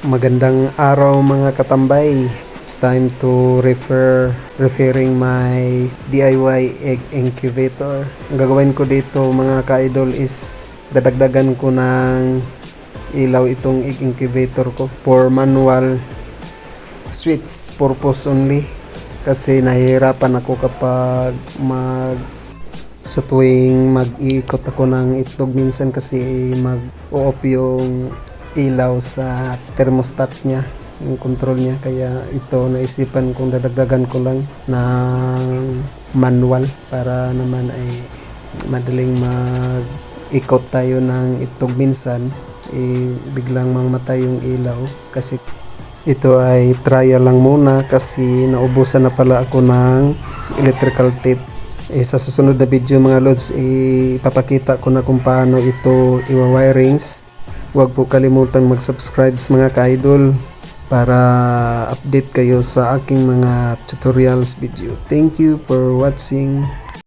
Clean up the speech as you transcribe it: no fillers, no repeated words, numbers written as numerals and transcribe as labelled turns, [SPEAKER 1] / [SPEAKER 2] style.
[SPEAKER 1] Magandang araw mga katambay. It's time to referring my DIY egg incubator. Ang gagawin ko dito mga ka-idol is dadagdagan ko ng ilaw itong egg incubator ko for manual switch purpose only. Kasi nahihirapan ako kapag sa tuwing mag-iikot ako ng itlog minsan kasi mag-off yung ilaw sa thermostat niya, yung control niya. Kaya ito naisipan kong dadagdagan ko lang ng manual para naman ay madaling mag-ikot tayo ng itlog minsan biglang mamatay yung ilaw. Kasi ito ay trial lang muna kasi naubusan na pala ako ng electrical tape. Sa susunod na video mga lods, ipapakita ko na kung paano ito iwa-wirings. Huwag po kalimutan mag-subscribe mga ka-idol para update kayo sa aking mga tutorials video. Thank you for watching.